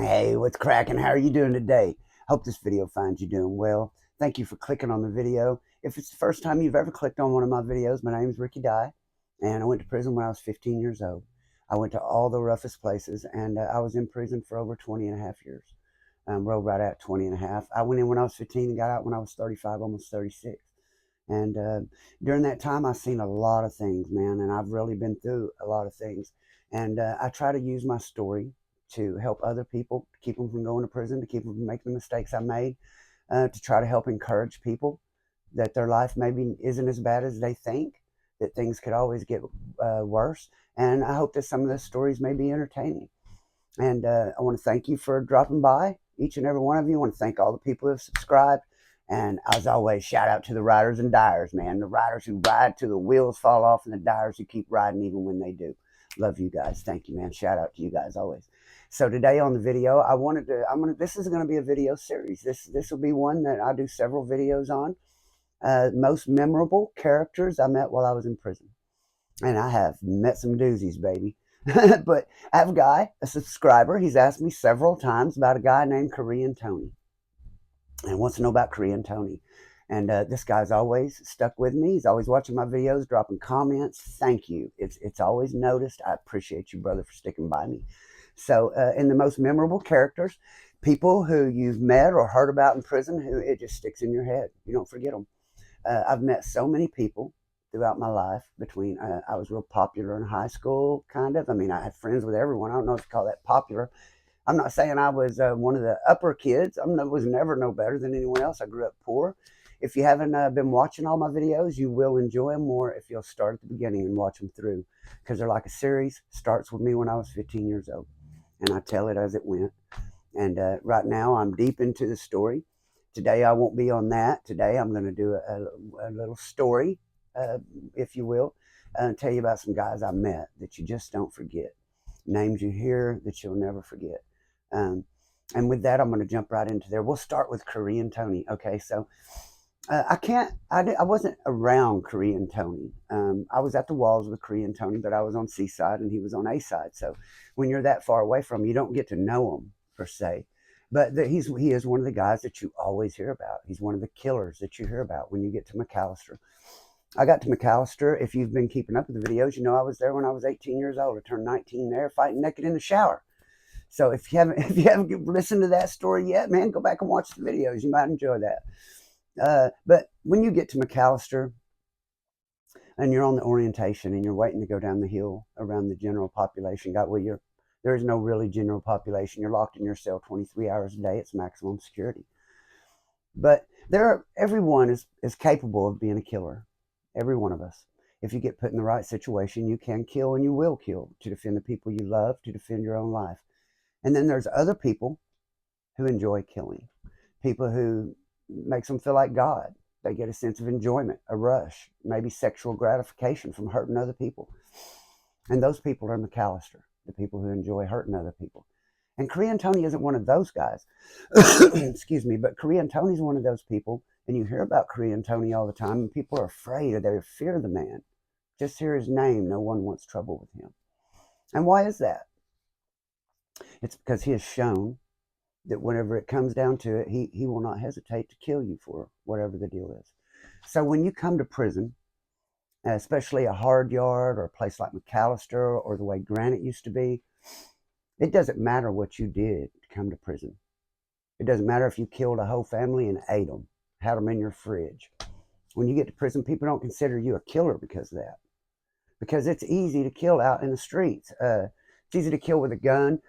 Hey, what's cracking? How are you doing today? Hope this video finds you doing well. Thank you for clicking on the video. If it's the first time you've ever clicked on one of my videos, my name is Ricky Dye, and I went to prison when I was 15 years old. I went to all the roughest places, and I was in prison for over 20 and a half years. Rolled right out 20 and a half. I went in when I was 15 and got out when I was 35, almost 36. And during that time, I've seen a lot of things, man, and I've really been through a lot of things. And I try to use my story to help other people, to keep them from going to prison, to keep them from making the mistakes I made, to try to help encourage people that their life maybe isn't as bad as they think, that things could always get worse. And I hope that some of the stories may be entertaining. And I want to thank you for dropping by, each and every one of you. I want to thank all the people who have subscribed. And as always, shout out to the riders and dyers, man. The riders who ride till the wheels fall off, and the dyers who keep riding even when they do. Love you guys. Thank you, man. Shout out to you guys always. So today on the video, this is going to be a video series. This will be one that I do several videos on. Most memorable characters I met while I was in prison. And I have met some doozies, baby. But I have a subscriber. He's asked me several times about a guy named Korean Tony, and wants to know about Korean Tony. And this guy's always stuck with me. He's always watching my videos, dropping comments. Thank you. It's always noticed. I appreciate you, brother, for sticking by me. So in the most memorable characters, people who you've met or heard about in prison, who it just sticks in your head. You don't forget them. I've met so many people throughout my life. Between I was real popular in high school, kind of. I mean, I had friends with everyone. I don't know if you call that popular. I'm not saying I was one of the upper kids. I was never no better than anyone else. I grew up poor. If you haven't been watching all my videos, you will enjoy them more if you'll start at the beginning and watch them through, because they're like a series. Starts with me when I was 15 years old, and I tell it as it went. And right now, I'm deep into the story. Today, I won't be on that. Today, I'm going to do a little story, if you will, tell you about some guys I met that you just don't forget. Names you hear that you'll never forget. And with that, I'm going to jump right into there. We'll start with Korean Tony. Okay, so I wasn't around Korean Tony. I was at the walls with Korean Tony, but I was on C side and he was on A side. So when you're that far away from him, you don't get to know him per se. But he is one of the guys that you always hear about. He's one of the killers that you hear about when you get to McAlester. I got to McAlester. If you've been keeping up with the videos, you know I was there when I was 18 years old. I turned 19 there, fighting naked in the shower. So if you haven't listened to that story yet, man, go back and watch the videos. You might enjoy that. But when you get to McAlester and you're on the orientation and you're waiting to go down the hill around the general population, there is no really general population. You're locked in your cell 23 hours a day. It's maximum security. But everyone is capable of being a killer. Every one of us. If you get put in the right situation, you can kill and you will kill to defend the people you love, to defend your own life. And then there's other people who enjoy killing. People who makes them feel like God. They get a sense of enjoyment, a rush, maybe sexual gratification from hurting other people. And those people are McAlester, the people who enjoy hurting other people. And Korean Tony isn't one of those guys. Excuse me, but Korean Tony's one of those people. And you hear about Korean Tony all the time, and people are afraid, or they fear the man. Just hear his name, no one wants trouble with him. And why is that? It's because he has shown that whenever it comes down to it, he will not hesitate to kill you for whatever the deal is. So when you come to prison, especially a hard yard or a place like McAlester or the way Granite used to be, it doesn't matter what you did to come to prison. It doesn't matter if you killed a whole family and ate them, had them in your fridge. When you get to prison, people don't consider you a killer because of that. Because it's easy to kill out in the streets. It's easy to kill with a gun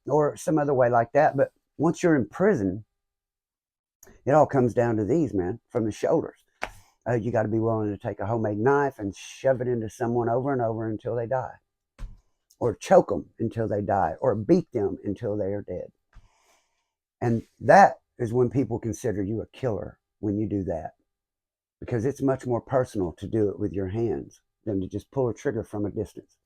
or some other way like that. But once you're in prison, it all comes down to these, man, from the shoulders. You got to be willing to take a homemade knife and shove it into someone over and over until they die. Or choke them until they die. Or beat them until they are dead. And that is when people consider you a killer, when you do that. Because it's much more personal to do it with your hands than to just pull a trigger from a distance.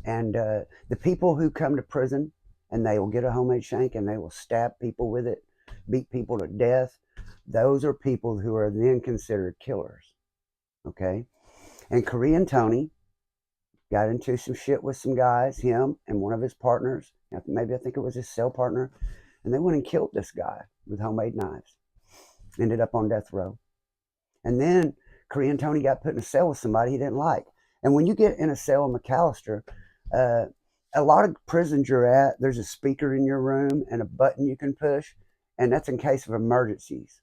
And the people who come to prison and they will get a homemade shank and they will stab people with it, beat people to death, those are people who are then considered killers. Okay? And Korean Tony got into some shit with some guys, him and one of his partners. Maybe I think it was his cell partner. And they went and killed this guy with homemade knives. Ended up on death row. And then Korean Tony got put in a cell with somebody he didn't like. And when you get in a cell in McAlester, a lot of prisons you're at, there's a speaker in your room and a button you can push. And that's in case of emergencies.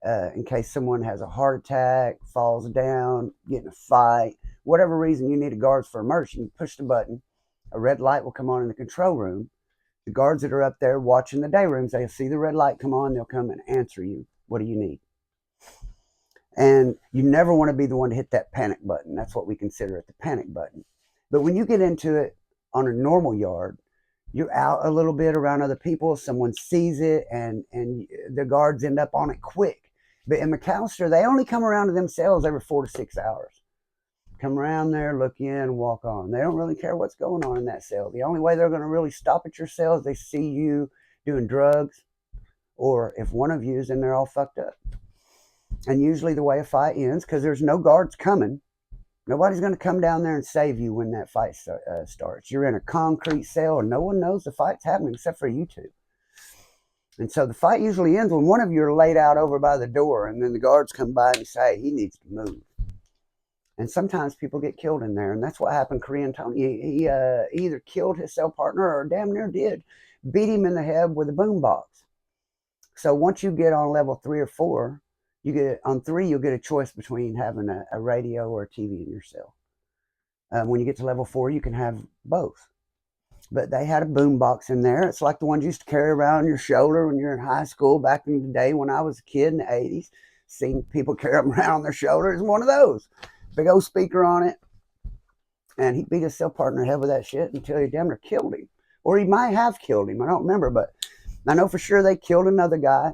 In case someone has a heart attack, falls down, get in a fight, whatever reason you need a guards for emergency, you push the button, a red light will come on in the control room. The guards that are up there watching the day rooms, they'll see the red light come on, they'll come and answer you. What do you need? And you never want to be the one to hit that panic button. That's what we consider it, the panic button. But when you get into it on a normal yard, you're out a little bit around other people, someone sees it, and the guards end up on it quick. But in McAlester, they only come around to themselves every 4 to 6 hours. Come around there, look in, walk on. They don't really care what's going on in that cell. The only way they're going to really stop at your cell is they see you doing drugs, or if one of you is in there all fucked up. And usually the way a fight ends, because there's no guards coming, nobody's going to come down there and save you when that fight starts. You're in a concrete cell and no one knows the fight's happening except for you two. And so the fight usually ends when one of you are laid out over by the door, and then the guards come by and say, he needs to move. And sometimes people get killed in there, and that's what happened to Korean Tony. He either killed his cell partner or damn near did, beat him in the head with a boombox. So once you get on level 3 or 4, you get on 3, you'll get a choice between having a radio or a TV in your cell. When you get to level 4, you can have both. But they had a boombox in there. It's like the ones you used to carry around your shoulder when you're in high school back in the day when I was a kid in the 80s. Seeing people carry them around on their shoulders, one of those. Big old speaker on it. And he beat his cell partner head with that shit until he damn near killed him. Or he might have killed him. I don't remember, but I know for sure they killed another guy.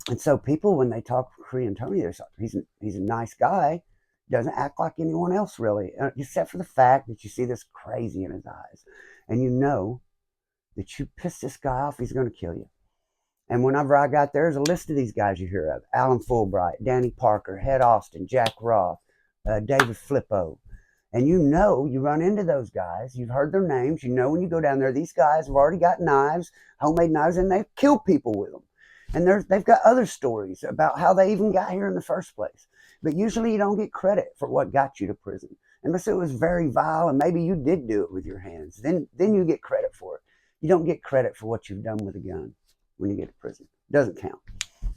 And so people, when they talk to Korean Tony, he's a nice guy. Doesn't act like anyone else really, except for the fact that you see this crazy in his eyes. And you know that you piss this guy off, he's going to kill you. And whenever I got there, there's a list of these guys you hear of. Alan Fulbright, Danny Parker, Head Austin, Jack Roth, David Flippo. And you know, you run into those guys. You've heard their names. You know when you go down there, these guys have already got knives, homemade knives, and they've killed people with them. And they've got other stories about how they even got here in the first place. But usually you don't get credit for what got you to prison. Unless it was very vile and maybe you did do it with your hands. Then you get credit for it. You don't get credit for what you've done with a gun when you get to prison. It doesn't count.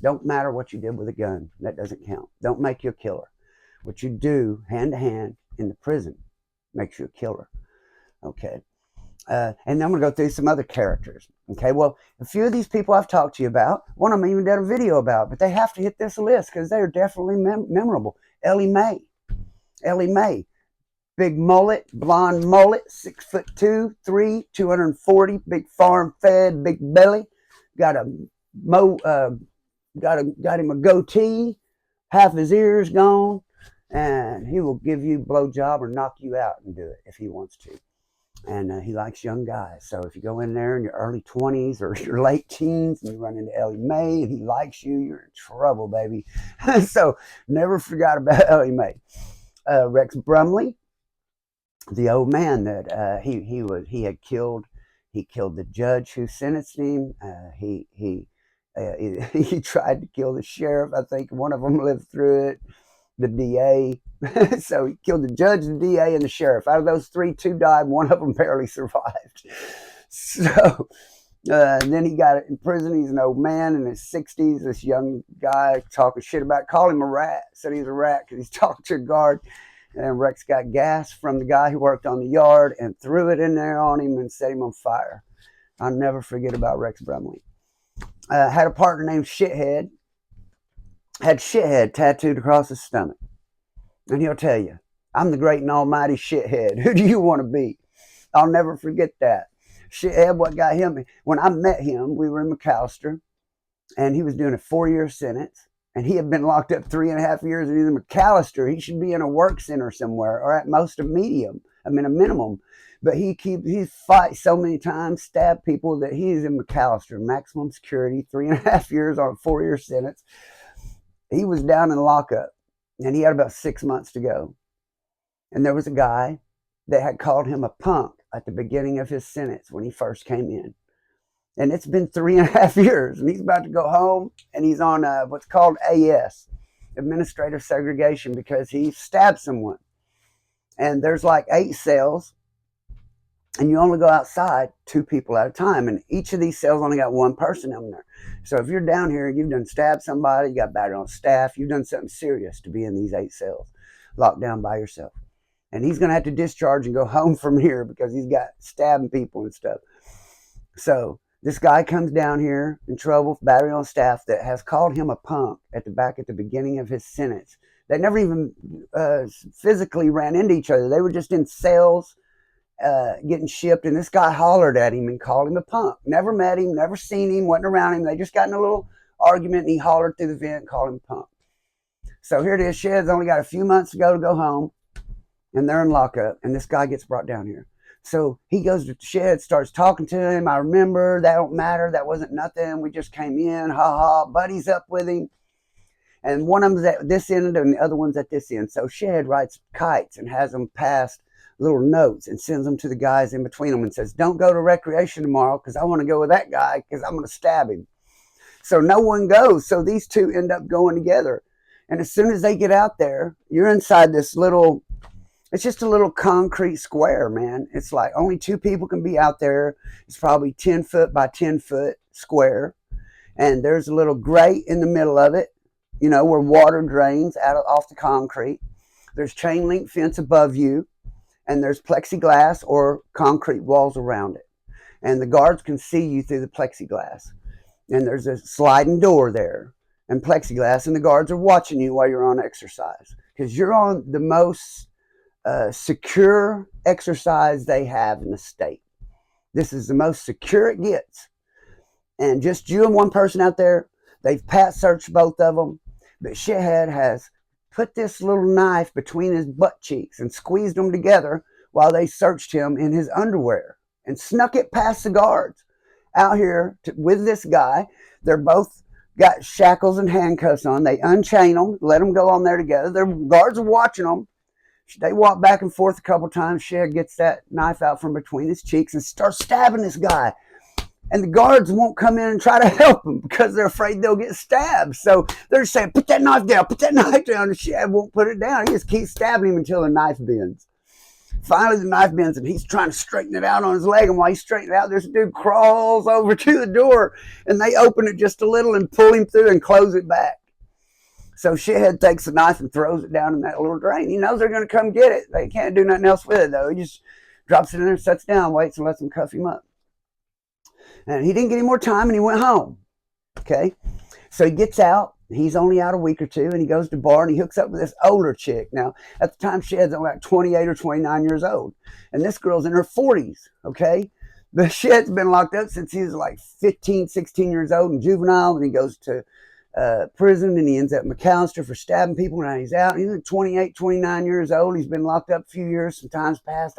Don't matter what you did with a gun. That doesn't count. Don't make you a killer. What you do hand to hand in the prison makes you a killer. Okay. And then I'm going to go through some other characters. Okay, well, a few of these people I've talked to you about, one of them even did a video about, but they have to hit this list because they're definitely memorable. Ellie Mae. Ellie Mae. Big mullet, blonde mullet, 6'2", 3, 240, big farm fed, big belly. Got him a goatee, half his ears gone, and he will give you a blowjob or knock you out and do it if he wants to. And he likes young guys. So if you go in there in your early 20s or your late teens and you run into Ellie Mae and he likes you, you're in trouble, baby. So never forgot about Ellie Mae. Rex Brumley, the old man that he killed the judge who sentenced him. He tried to kill the sheriff. I think one of them lived through it. The DA. So he killed the judge, the DA, and the sheriff. Out of those 3, 2 died. One of them barely survived. So and then he got in prison. He's an old man in his 60s. This young guy talking shit about, called him a rat. Said he's a rat because he's talking to a guard. And Rex got gas from the guy who worked on the yard and threw it in there on him and set him on fire. I'll never forget about Rex Brumley. Had a partner named Shithead. Had Shithead tattooed across his stomach. And he'll tell you, I'm the great and almighty Shithead. Who do you want to be? I'll never forget that. Shithead, what got him, when I met him, we were in McAlester, and he was doing a 4-year sentence, and he had been locked up 3.5 years in either McAlester. He should be in a work center somewhere, or at most a minimum. But he fight so many times, stabbed people, that he's in McAlester, maximum security, 3.5 years on a 4-year sentence. He was down in lockup, and he had about 6 months to go. And there was a guy that had called him a punk at the beginning of his sentence when he first came in. And it's been 3.5 years, and he's about to go home, and he's on what's called AS, administrative segregation, because he stabbed someone. And there's like 8 cells, and you only go outside 2 people at a time, and each of these cells only got 1 person in there. So if you're down here, you've done stabbed somebody, you got battered on staff, you've done something serious to be in these 8 cells, locked down by yourself. And he's going to have to discharge and go home from here because he's got stabbing people and stuff. So this guy comes down here in trouble, battery on staff, that has called him a punk at the beginning of his sentence. They never even physically ran into each other. They were just in cells getting shipped, and this guy hollered at him and called him a punk. Never met him, never seen him, wasn't around him. They just got in a little argument, and he hollered through the vent and called him a punk. So here it is. Shed's only got a few months to go home, and they're in lockup, and this guy gets brought down here. So he goes to Shed, starts talking to him. I remember, that don't matter. That wasn't nothing. We just came in, ha. Buddy's up with him. And one of them's at this end and the other one's at this end. So Shed writes kites and has them pass little notes and sends them to the guys in between them and says, don't go to recreation tomorrow because I want to go with that guy because I'm going to stab him. So no one goes. So these 2 end up going together. And as soon as they get out there, you're inside this little... It's just a little concrete square, man. It's like only 2 people can be out there. It's probably 10 foot by 10 foot square. And there's a little grate in the middle of it, you know, where water drains off the concrete. There's chain link fence above you. And there's plexiglass or concrete walls around it. And the guards can see you through the plexiglass. And there's a sliding door there and plexiglass. And the guards are watching you while you're on exercise. Because you're on the most... secure exercise they have in the state. This is the most secure it gets. And just you and 1 person out there. They've pat searched both of them. But Shithead has put this little knife between his butt cheeks and squeezed them together while they searched him in his underwear and snuck it past the guards out here with this guy. They're both got shackles and handcuffs on. They unchain them, let them go on there together. Their guards are watching them. They walk back and forth a couple times. Shed gets that knife out from between his cheeks and starts stabbing this guy. And the guards won't come in and try to help him because they're afraid they'll get stabbed. So they're saying, put that knife down, put that knife down. And Shed won't put it down. He just keeps stabbing him until the knife bends. Finally, the knife bends and he's trying to straighten it out on his leg. And while he's straightening it out, this dude crawls over to the door and they open it just a little and pull him through and close it back. So Shithead takes the knife and throws it down in that little drain. He knows they're going to come get it. They can't do nothing else with it, though. He just drops it in there, sets down, waits, and lets them cuff him up. And he didn't get any more time, and he went home. Okay? So he gets out. He's only out a week or 2, and he goes to bar, and he hooks up with this older chick. Now, at the time, Shed's only like 28 or 29 years old. And this girl's in her 40s, okay? But Shed's been locked up since he was like 15, 16 years old and juvenile, and he goes to prison, and he ends up in McAllister for stabbing people. Now he's out. He's 28, 29 years old. He's been locked up a few years, some times past.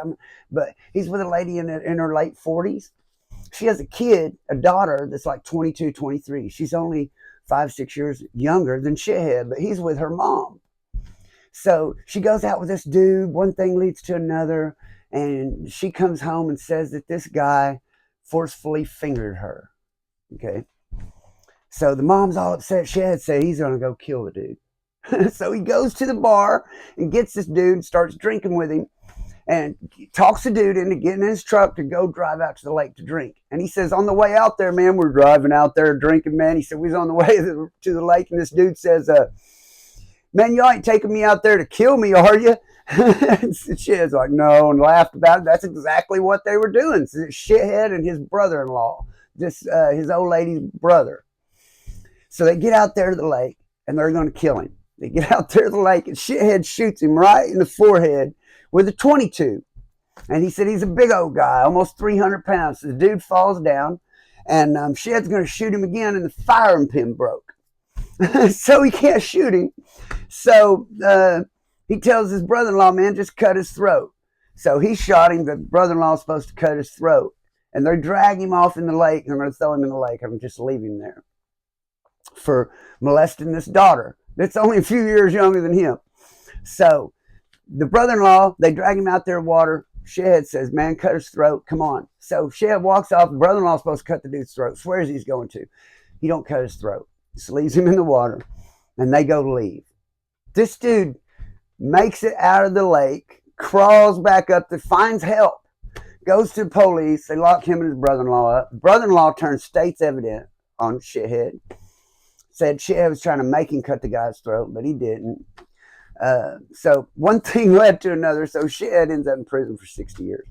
But he's with a lady in her late 40s. She has a kid, a daughter that's like 22, 23. She's only 5, 6 years younger than Shithead, but he's with her mom. So she goes out with this dude. One thing leads to another, and she comes home and says that this guy forcefully fingered her. Okay. So the mom's all upset. Shed said he's going to go kill the dude. So he goes to the bar and gets this dude and starts drinking with him and talks the dude into getting in his truck to go drive out to the lake to drink. And he says, on the way out there, man, we're driving out there drinking, man. He said, we was on the way to the lake, and this dude says, man, y'all ain't taking me out there to kill me, are you? Shed's like, no, and laughed about it. That's exactly what they were doing. So Shithead and his brother-in-law, his old lady's brother. So they get out there to the lake, and they're going to kill him. They get out there to the lake, and Shithead shoots him right in the forehead with a .22. And he said he's a big old guy, almost 300 pounds. So the dude falls down, and Shed's going to shoot him again, and the firing pin broke. So he can't shoot him. So he tells his brother-in-law, man, just cut his throat. So he shot him. The brother-in-law is supposed to cut his throat. And they're dragging him off in the lake, and they're going to throw him in the lake. I'm just leaving him there for molesting this daughter that's only a few years younger than him. So the brother-in-law, they drag him out there in water. Shithead says, man, cut his throat. Come on. So Shithead walks off. Brother-in-law's supposed to cut the dude's throat. Swears he's going to. He don't cut his throat. Just leaves him in the water. And they go to leave. This dude makes it out of the lake, crawls back up, finds help, goes to the police. They lock him and his brother-in-law up. Brother-in-law turns state's evidence on Shithead. Said Shithead was trying to make him cut the guy's throat, but he didn't. So one thing led to another. So Shithead ends up in prison for 60 years.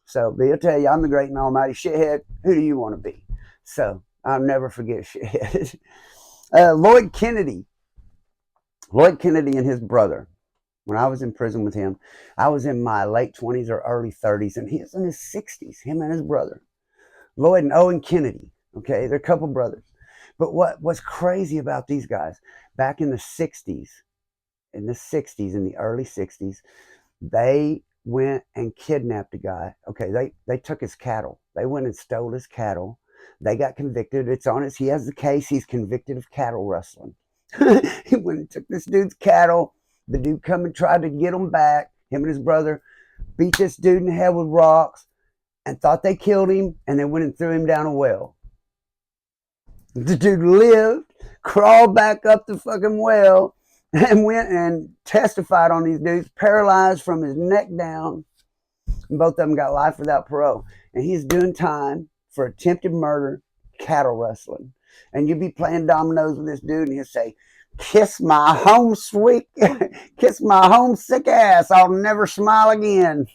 So he'll tell you, I'm the great and almighty Shithead. Who do you want to be? So I'll never forget Shithead. Lloyd Kennedy. Lloyd Kennedy and his brother. When I was in prison with him, I was in my late 20s or early 30s, and he was in his 60s, him and his brother. Lloyd and Owen Kennedy. Okay, they're a couple brothers. But what's crazy about these guys, back in the 60s, in the early 60s, they went and kidnapped a guy. Okay, they took his cattle. They went and stole his cattle. They got convicted. It's on he has the case. He's convicted of cattle rustling. He went and took this dude's cattle. The dude come and tried to get him back. Him and his brother beat this dude in the head with rocks and thought they killed him, and they went and threw him down a well. The dude lived, crawled back up the fucking well, and went and testified on these dudes, paralyzed from his neck down. And both of them got life without parole. And he's doing time for attempted murder, cattle rustling. And you'll be playing dominoes with this dude, and he'll say, kiss my homesick ass, I'll never smile again.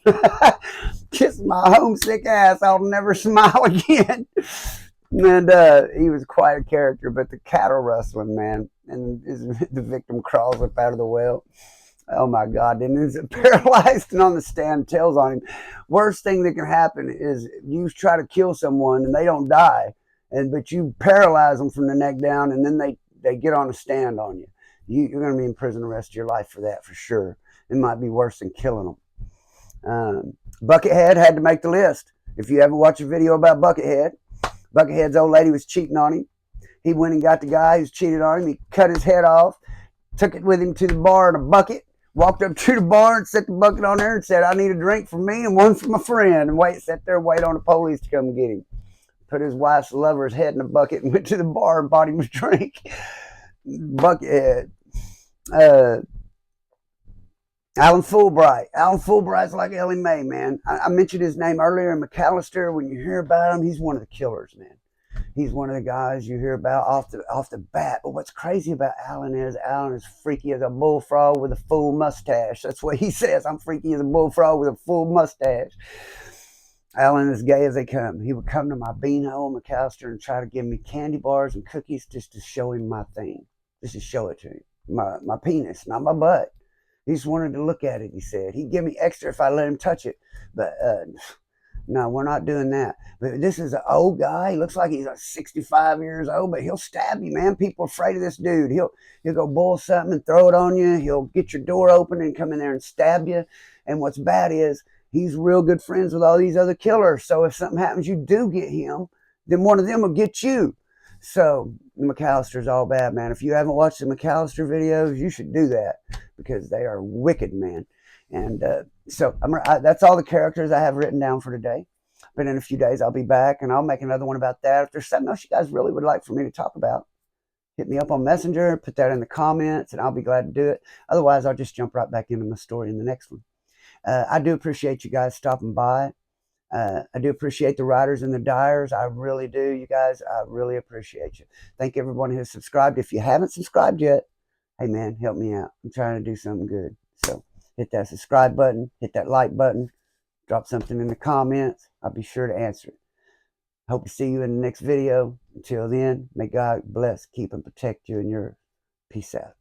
Kiss my homesick ass, I'll never smile again. And he was quite a character, but the cattle rustling, man, and the victim crawls up out of the well. Oh my God, and is paralyzed and on the stand, tells on him. Worst thing that can happen is you try to kill someone and they don't die, but you paralyze them from the neck down, and then they get on a stand on you. You're going to be in prison the rest of your life for that, for sure. It might be worse than killing them. Buckethead had to make the list. If you ever watch a video about Buckethead, Buckethead's old lady was cheating on him. He went and got the guy who's cheated on him. He cut his head off, took it with him to the bar in a bucket, walked up to the bar and set the bucket on there and said, I need a drink for me and one for my friend. And sat there and wait on the police to come get him. Put his wife's lover's head in a bucket and went to the bar and bought him a drink. Buckethead. Alan Fulbright. Alan Fulbright's like Ellie Mae, man. I mentioned his name earlier in McAllister. When you hear about him, he's one of the killers, man. He's one of the guys you hear about off the bat. But what's crazy about Alan is freaky as a bullfrog with a full mustache. That's what he says. I'm freaky as a bullfrog with a full mustache. Alan is gay as they come. He would come to my beanhole in McAllister and try to give me candy bars and cookies just to show him my thing. Just to show it to him. My penis, not my butt. He just wanted to look at it, he said. He'd give me extra if I let him touch it. But no, we're not doing that. But this is an old guy. He looks like he's like 65 years old, but he'll stab you, man. People are afraid of this dude. He'll go boil something and throw it on you. He'll get your door open and come in there and stab you. And what's bad is he's real good friends with all these other killers. So if something happens, you do get him, then one of them will get you. So McAllister's all bad, man. If you haven't watched the McAllister videos, you should do that because they are wicked, man. And so that's all the characters I have written down for today. But in a few days, I'll be back, and I'll make another one about that. If there's something else you guys really would like for me to talk about, hit me up on Messenger, put that in the comments, and I'll be glad to do it. Otherwise, I'll just jump right back into my story in the next one. I do appreciate you guys stopping by. I do appreciate the writers and the dyers. I really do, you guys. I really appreciate you. Thank everyone who has subscribed. If you haven't subscribed yet, hey, man, help me out. I'm trying to do something good. So hit that subscribe button, hit that like button, drop something in the comments. I'll be sure to answer it. Hope to see you in the next video. Until then, may God bless, keep, and protect you and yours. Peace out.